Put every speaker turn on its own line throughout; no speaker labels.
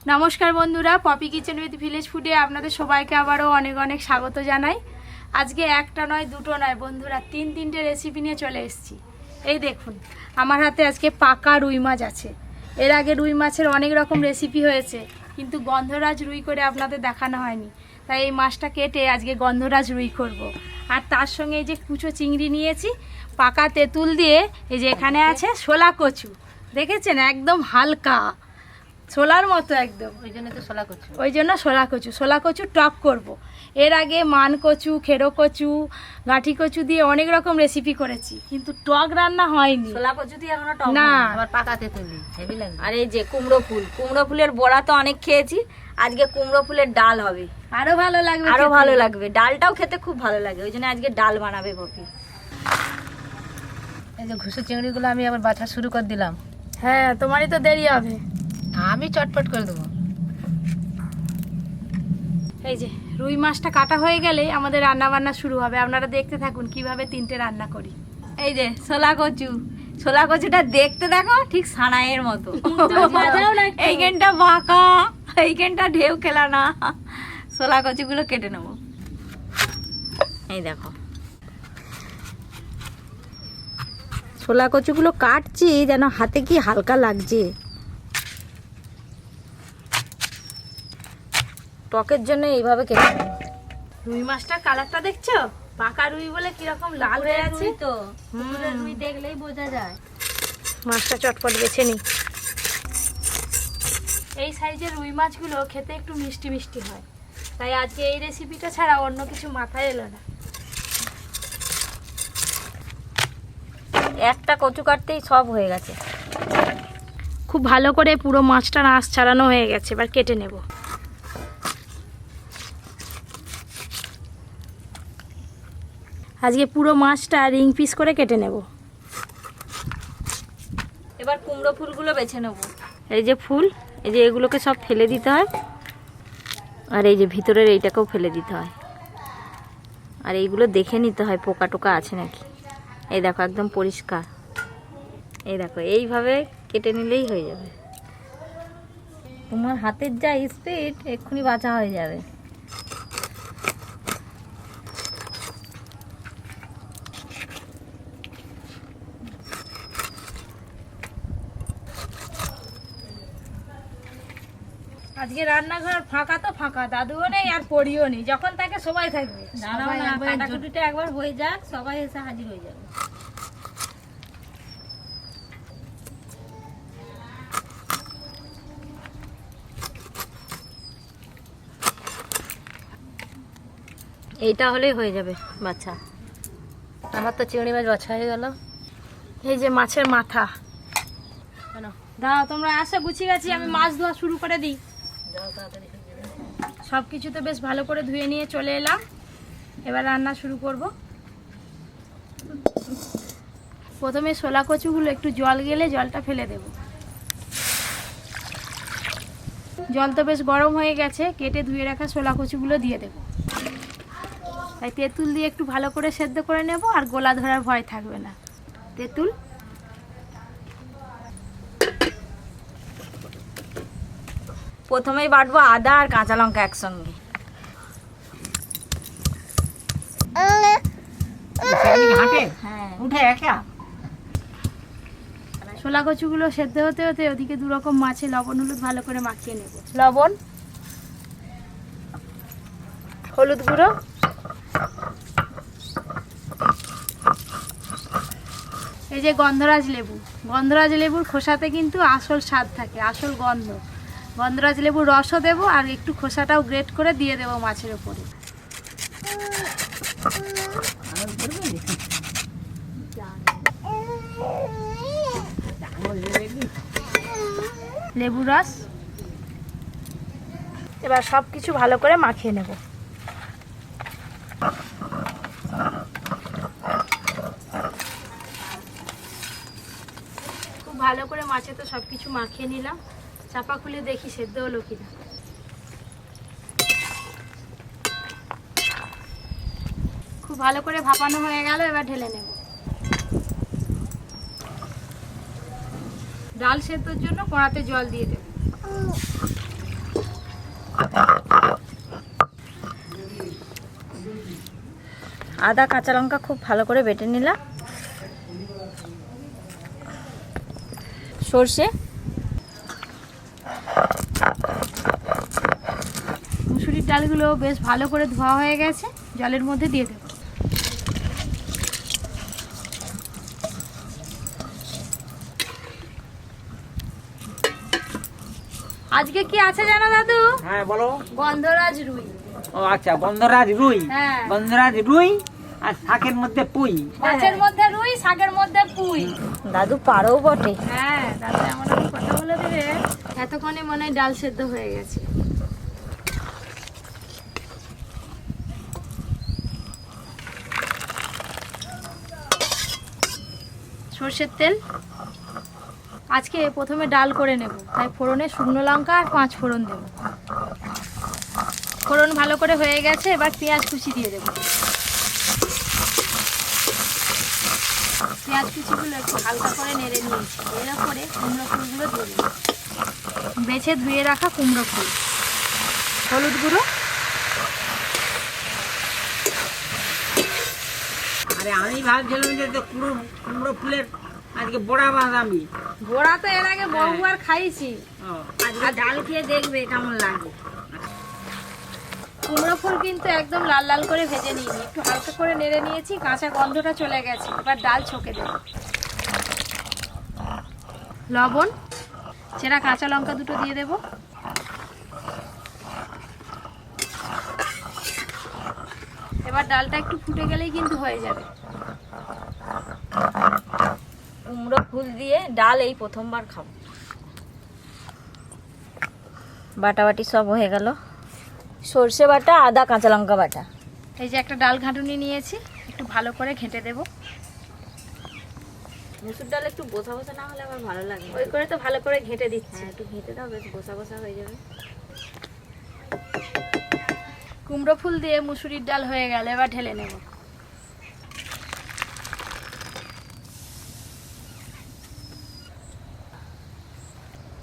নমস্কার বন্ধুরা, poppy kitchen with village ফুডে আপনাদের সবাইকে আবারও অনেক অনেক স্বাগত জানাই। আজকে একটা নয় দুটো নয় বন্ধুরা, তিনটে রেসিপি নিয়ে চলে এসেছি। এই দেখুন, আমার হাতে আজকে পাকা রুই মাছ আছে। এর আগে রুই মাছের অনেক রকম রেসিপি হয়েছে, কিন্তু গন্ধরাজ রুই করে আপনাদের দেখানো হয়নি। তাই এই মাছটা কেটে আজকে গন্ধরাজ রুই করব। আর তার সঙ্গে এই যে কুচো চিংড়ি নিয়েছি, পাকা তেঁতুল দিয়ে, এই যে এখানে আছে শোলা কচু, দেখেছেন একদম হালকা ছোলার মতো একদম, ওই জন্য শোলা কচু টক করব। এর আগে মান কচু, খেরো কচু, গাঁঠি কচু দিয়ে অনেক রকম রেসিপি করেছি, কিন্তু টক রান্না হয়নি।
শোলা কচু দিয়ে এখনো টক
না,
আবার পাকা তেঁতুল হেভি লাগে। আর এই যে কুমড়ো ফুলের বড়া তো অনেক খেয়েছি, আজকে কুমড়ো ফুলের ডাল হবে,
আরো ভালো লাগবে,
আরো ভালো লাগবে। ডালটাও খেতে খুব ভালো লাগে, ওই জন্য আজকে ডাল বানাবে পপি। এই যে ঘুষো চিংড়িগুলো আমি আবার বাছা শুরু করে দিলাম।
হ্যাঁ, তোমারই তো দেরি হবে,
আমি চটপট করে দেবো।
এই যে রুই মাছটা কাটা হয়ে গেলে আমাদের রান্না বান্না শুরু হবে। আপনারা দেখতে থাকুন কিভাবে তিনটে রান্না করি।
এই যে ছোলা কচুটা দেখতে দেখো ঠিক সানাইয়ের মতো, এইখানটা বাঁকা, এইখানটা ঢেউ খেলা না। ছোলা কচুগুলো কেটে নেব। এই দেখো ছোলা কচুগুলো কাটছি যেন হাতে কি হালকা লাগছে। টকের জন্য এইভাবে কেটে নেব।
রুই মাছটার কালারটা দেখছো? পাকা রুই বলে কিরকম লাল হয়ে আছে।
তো রুই দেখলেই বোঝা যায়।
মাছটা চটপট বেছে নিই। এই সাইজের রুই মাছগুলো খেতে একটু মিষ্টি মিষ্টি হয়, তাই আজকে এই রেসিপিটা ছাড়া অন্য কিছু মাথায় এলো না।
একটা কচু কাটতেই সব হয়ে গেছে।
খুব ভালো করে পুরো মাছটা আঁশ ছাড়ানো হয়ে গেছে, এবার কেটে নেব। আজকে পুরো মাছটা রিং পিস করে কেটে নেব।
এবার কুমড়ো ফুলগুলো বেছে নেব। এই যে ফুল, এই যে এগুলোকে সব ফেলে দিতে হয়, আর এই যে ভিতরের এইটাকেও ফেলে দিতে হয়। আর এইগুলো দেখে নিতে হয় পোকা টোকা আছে নাকি। এই দেখো একদম পরিষ্কার। এই দেখো এইভাবে কেটে নিলেই হয়ে যাবে। তোমার হাতের যা স্পিড, এক্ষুনি বাঁচা হয়ে যাবে।
আজকে রান্নাঘর ফাঁকা তো ফাঁকা, দাদুও নেই আর পড়িও নেই, যখন তাকে সবাই থাকবে।
কাটাকুটিটা একবার হয়ে যাক, সবাই এসে হাজির হয়ে যাবে। এইটা হলেই হয়ে যাবে বাচ্চা। আমার তো চিংড়ি মাছ বাছা হয়ে গেল।
এই যে মাছের মাথা, দাও তোমরা আসো, গুছিয়ে গেছি, আমি মাছ ধোয়া শুরু করে দিই। সব কিছু তো বেশ ভালো করে ধুয়ে নিয়ে চলে এলাম, এবার রান্না শুরু করব। প্রথমে শোলা কচুগুলো একটু জল গেলে জলটা ফেলে দেব। জল তো বেশ গরম হয়ে গেছে, কেটে ধুয়ে রাখা শোলা কচুগুলো দিয়ে দেব। তাই তেঁতুল দিয়ে একটু ভালো করে সেদ্ধ করে নেব, আর গোলা ধরার ভয় থাকবে না। তেঁতুল,
প্রথমেই বাটবো আদা আর কাঁচা লঙ্কা একসঙ্গে।
শোলা কচুগুলো সেদ্ধ হতে হতে ওদিকে দু রকম মাছে লবণ হলুদ ভালো করে মাখিয়ে নেব।
লবণ,
হলুদ গুঁড়ো, এই যে গন্ধরাজ লেবুর খোসাতে কিন্তু আসল স্বাদ থাকে, আসল গন্ধ। গন্ধরাজ লেবুর রসও দেবো, আর একটু খোসাটাও গ্রেট করে দিয়ে দেবো মাছের ওপরে। লেবু রস, এবার সব কিছু ভালো করে মাখিয়ে নেব। খুব ভালো করে মাছে তো সব কিছু মাখিয়ে নিলাম, চাপা খুলে দেখি সেদ্ধ হলো কিনা। খুব ভালো করে ভাপানো হয়ে গেল, এবার ঢেলে নেব। ডাল সেদ্ধর জন্য কড়াতে জল দিয়ে দেব।
আদা কাঁচা লঙ্কা খুব ভালো করে বেটে নিলাম। সর্ষে,
মুসুরির ডালগুলো বেশ ভালো করে ধোয়া হয়ে গেছে, জলের মধ্যে দিয়ে দেবো। আজকে কি আছে জানো দাদু?
হ্যাঁ বলো।
গন্ধরাজ রুই।
ও আচ্ছা, গন্ধরাজ রুই।
হ্যাঁ।
গন্ধরাজ রুই আর শাকের মধ্যে পুঁই।
মাছের মধ্যে রুই, শাকের মধ্যে পুঁই।
দাদু পারও বটে।
হ্যাঁ, দাদু এমন একটা কথা বলে দেবে, এতক্ষণে মনে হয় ডাল সেদ্ধ হয়ে গেছে। সর্ষের তেল। আজকে প্রথমে ডাল করে নেব, তাই ফোড়নে শুকনো লঙ্কা আর 5 ফোড়ন দেব। ফোড়ন ভালো করে হয়ে গেছে, এবার পেঁয়াজ কুচি দিয়ে দেব। পেঁয়াজ কুচিগুলো একটু হালকা করে নেড়ে নিয়েছি, এর উপরে কুমড়ো ফুলগুলো দিয়ে দেব। বেছে ধুয়ে রাখা কুমড়ো ফুল, হলুদ গুঁড়ো।
আরে আমি ভাবছিলাম যে কুমড়ো ফুলের আজকে বড়া বানাবি।
বড়া তো এর আগে বহুবার খাইছি,
আজকে ডাল খেয়ে দেখবে কেমন লাগে।
কুমড়ো ফুল কিন্তু একদম লাল লাল করে ভেজে নিইনি, একটু হালকা করে নেড়ে নিয়েছি, কাঁচা গন্ধটা চলে গেছে। এবার ডাল ছকে দেব। লবণ, চেরা কাঁচা লঙ্কা দুটো দিয়ে দেব। এবার ডালটা একটু ফুটে গেলেই কিন্তু হয়ে যাবে।
কুমড়ো ফুল দিয়ে ডাল এই প্রথমবার খাবো। বাটাবাটি সব হয়ে গেল। সর্ষে বাটা, আদা কাঁচা লঙ্কা বাটা।
এই যে একটা ডাল ঘাঁটুনি নিয়েছি, একটু ভালো করে ঘেঁটে দেব।
মুসুর ডাল একটু বসা বসা না হলে আমার ভালো লাগে।
ওই করে তো ভালো করে ঘেঁটে দিচ্ছি।
হ্যাঁ, একটু ঘেঁটে দাও, বেশ বসা বসা হয়ে যাবে।
কুমড়ো ফুল দিয়ে মুসুরির ডাল হয়ে গেল, এবার ঢেলে নেব।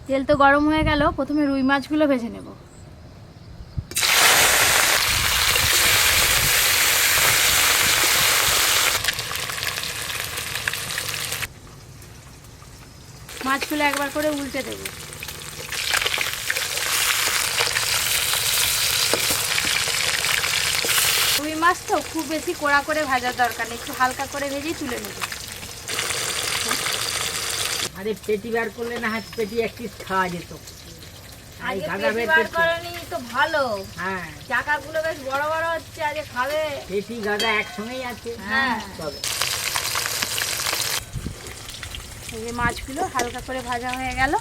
তেল তো গরম হয়ে গেল, প্রথমে রুই মাছগুলো ভেজে নেব। মাছগুলো একবার করে উল্টে দেব। রুই মাছ তো খুব বেশি কড়া করে ভাজার দরকার নেই, একটু হালকা করে ভেজেই তুলে নেব।
আরে পেটি বার করলে না হয় পেটি এক পিস খাওয়া যেত।
আজকে পেটি বার করনি তো ভালো।
হ্যাঁ,
চাকাগুলো বেশ বড় বড় হচ্ছে, আজকে খাবে।
পেটি গাদা একসঙ্গেই আছে।
হ্যাঁ।
তবে
এই যে মাছগুলো হালকা করে ভাজা হয়ে গেল।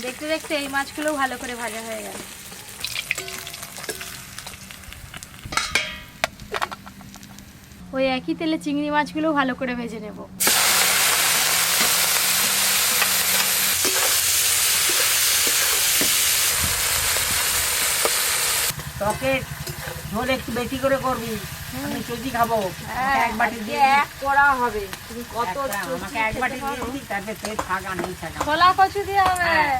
দেখতে দেখতে এই মাছগুলো ভালো করে ভাজা হয়ে গেল। ওই একই তেলে চিংড়ি মাছগুলো ভালো করে ভেজে নেব।
টকের ঝোল একটু বেশি করে করবি, আমি চুজি খাবো। এক বাটি দিয়ে
এক করা হবে। তুমি কত
আমাকে এক বাটি দিয়ে দিবি, তারপরে তুই থাক আর নেই থাক।
ছোলা কচু দিয়ে হবে।
হ্যাঁ।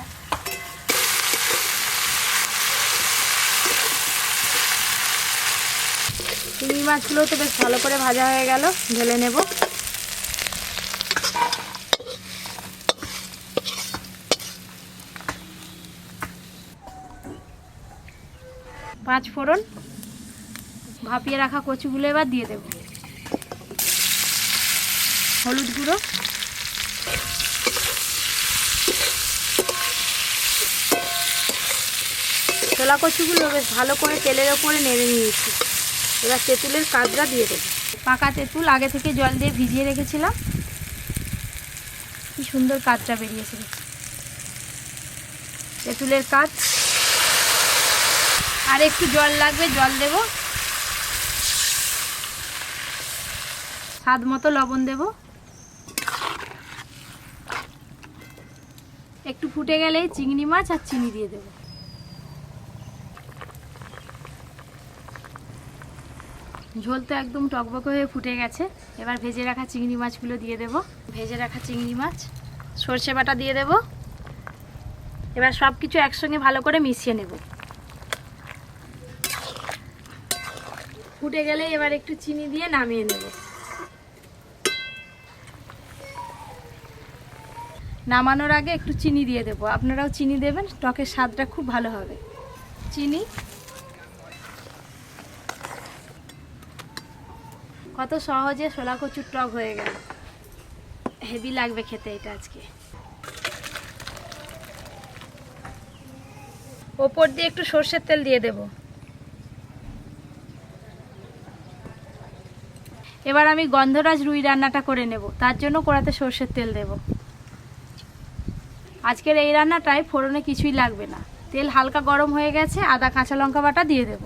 চিংড়ি মাছগুলো তো বেশ ভালো করে ভাজা হয়ে গেল, ঢেলে নেব। পাঁচ ফোড়ন, ভাপিয়ে রাখা কচুগুলো এবার দিয়ে দেব। হলুদ গুঁড়ো, ছোলা কচুগুলো বেশ ভালো করে তেলের ওপরে নেড়ে নিয়েছি। এবার তেঁতুলের কাঁচরা দিয়ে দেবো। পাকা তেঁতুল আগে থেকে জল দিয়ে ভিজিয়ে রেখেছিলাম, কি সুন্দর কাঁচরা বেরিয়েছে। তেঁতুলের কাঁচ, আর একটু জল লাগবে, জল দেব। স্বাদ মতো লবণ দেব। একটু ফুটে গেলেই চিংড়ি মাছ আর চিনি দিয়ে দেবো। ঝোল তো একদম টকবক হয়ে ফুটে গেছে। এবার ভেজে রাখা চিংড়ি মাছগুলো দিয়ে দেব। ভেজে রাখা চিংড়ি মাছ, সর্ষে বাটা দিয়ে দেব। এবার সব কিছু একসঙ্গে ভালো করে মিশিয়ে নেব। ফুটে গেলে এবার একটু চিনি দিয়ে নামিয়ে নেব। নামানোর আগে একটু চিনি দিয়ে দেব। আপনারাও চিনি দেবেন, টকের স্বাদটা খুব ভালো হবে। চিনি, কত সহজে শোলা কচুর টক হয়ে গেল। হেভি লাগবে খেতে এটা আজকে। ওপর দিয়ে একটু সর্ষের তেল দিয়ে দেব। এবার আমি গন্ধরাজ রুই রান্নাটা করে নেব। তার জন্য কড়াতে সর্ষের তেল দেব। আজকের এই রান্নাটায় ফোড়নে কিছুই লাগবে না। তেল হালকা গরম হয়ে গেছে, আদা কাঁচা লঙ্কা বাটা দিয়ে দেব।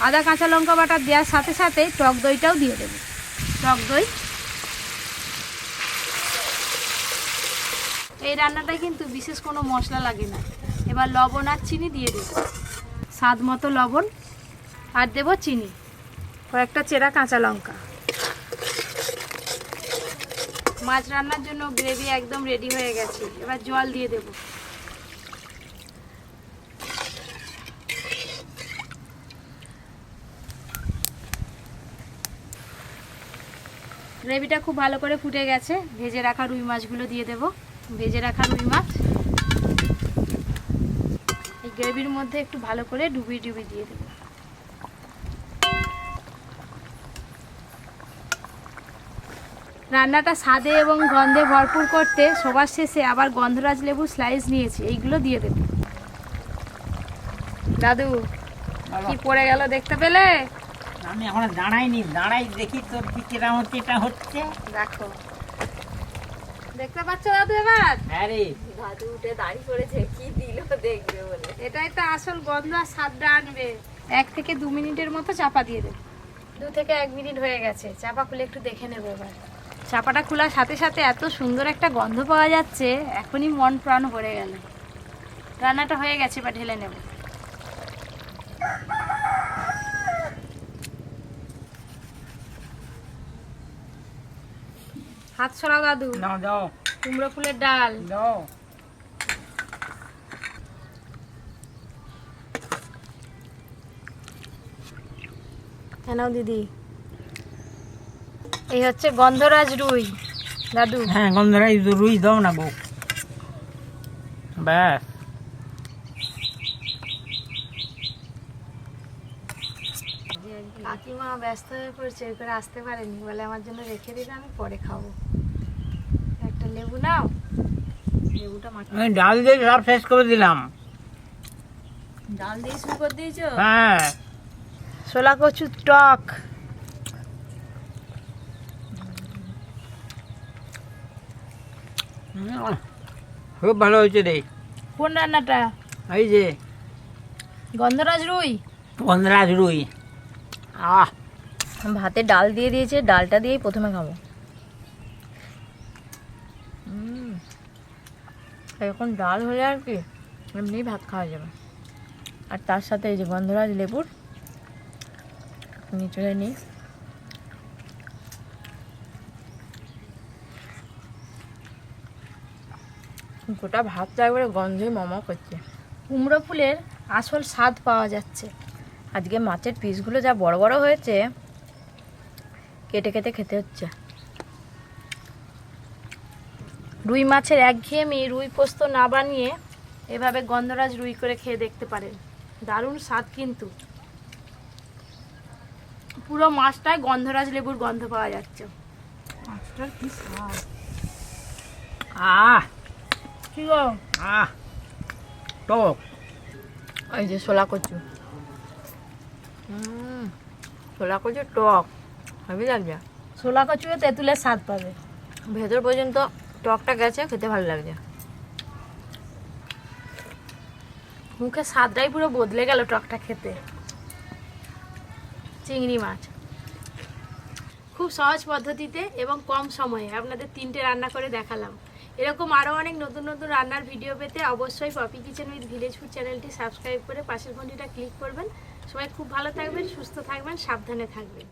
আদা কাঁচা লঙ্কা বাটা দেওয়ার সাথে সাথে টক দইটাও দিয়ে দেব। টক দই, এই রান্নাটায় কিন্তু বিশেষ কোনো মশলা লাগে না। এবার লবণ আর চিনি দিয়ে দেব, স্বাদ মতো লবণ, আর দেব চিনি, কয়েকটা চেরা কাঁচা লঙ্কা। মাছ রান্নার জন্য গ্রেভি একদম রেডি হয়ে গেছে। এবার জল দিয়ে দেব। গ্রেভিটা খুব ভালো করে ফুটে গেছে। ভেজে রাখা রুই মাছগুলো দিয়ে দেব। ভেজে রাখা রুই মাছ এই গ্রেভির মধ্যে একটু ভালো করে ডুবিয়ে ডুবিয়ে দিয়ে দেব। রান্নাটা স্বাদে এবং গন্ধে ভরপুর করতে সবার শেষে আবার গন্ধরাজ লেবু স্লাইস নিয়েছি, এইগুলো দিয়ে দেব। দাদু কি পড়ে গেল দেখতে পেলে?
আমি এখন দাঁড়াইনি, দাঁড়াই দেখি তোর কি কিরাম হচ্ছে। এটা হচ্ছে,
দেখো, দেখতে পাচ্ছ দাদু? এবার
হ্যাঁ রে,
দাদু উঠে দাঁড়িয়ে পড়েছে, কি দিল দেখবে বলে।
এটাই তো আসল গন্ধ আর স্বাদটা আনবে। 1 থেকে 2 মিনিটের মতো চাপা দিয়ে দেব। 2 থেকে 1 মিনিট হয়ে গেছে। চাপা খুলে একটু দেখে নেবো। এবার চাপাটা খোলার সাথে সাথে এত সুন্দর একটা গন্ধ পাওয়া যাচ্ছে, এখনই মন প্রাণ ভরে গেল। রান্নাটা হয়ে গেছে, এবার ঢেলে নেব। হাত সরাও দাদু।
দাও দাও
কুমড়ো ফুলের ডাল
দাও।
নাও দিদি। এই হচ্ছে গন্ধরাজ রুই দাদু।
হ্যাঁ, গন্ধরাজ রুই দাও না গো। ব্যাস,
কাকিমা ব্যস্ত হয়ে পড়ছে, ওই করে আসতে পারেনি, বলে আমার জন্য রেখে দিলে আমি পরে খাবো। একটা লেবু নাও। লেবুটা
আমি ডাল দিয়ে সব শেষ করে দিলাম।
ডাল দিয়ে শুরু করে দিয়েছো?
হ্যাঁ,
শোলা কচুর টক।
খুব ভালো হয়েছে রে।
কোন রান্নাটা?
এই যে
গন্ধরাজ রুই।
গন্ধরাজ রুই। আহ,
ভাতে ডাল দিয়ে দিয়েছে, ডালটা দিয়েই প্রথমে খাবো। এখন ডাল হলে আর কি এমনি ভাত খাওয়া যাবে। আর তার সাথে এই যে গন্ধরাজ লেবুর নিচড়ে নিই। গোটা ভাতটা একবারে গন্ধে মমা করছে।
কুমড়ো ফুলের আসল স্বাদ পাওয়া যাচ্ছে।
আজকে মাছের পিসগুলো যা বড় বড় হয়েছে, কেটে কেটে খেতে হচ্ছে।
রুই মাছের একঘেয়েমি রুই পোস্ত না বানিয়ে এভাবে গন্ধরাজ রুই করে খেয়ে দেখতে পারেন। দারুণ স্বাদ কিন্তু। পুরো মাছটায় গন্ধরাজ লেবুর গন্ধ পাওয়া যাচ্ছে। মাছটার কি স্বাদ!
আহ,
কি গো?
আহ, টক।
এই যে শোলা কচু, শোলা কচু টক হেবি লাগছে।
ছোলা কচুয়ে তেঁতুলের স্বাদ পাবে।
ভেতর পর্যন্ত টকটা গেছে, খেতে ভালো লাগছে।
মুখে স্বাদটাই পুরো বদলে গেল টকটা খেতে। চিংড়ি মাছ খুব সহজ পদ্ধতিতে এবং কম সময়ে আপনাদের 3টে রান্না করে দেখালাম। এরকম আরও অনেক নতুন নতুন রান্নার ভিডিও পেতে অবশ্যই Popy kitchen with village food চ্যানেলটি সাবস্ক্রাইব করে পাশের ঘন্টিটা ক্লিক করবেন। সবাই খুব ভালো থাকবেন, সুস্থ থাকবেন, সাবধানে থাকবেন।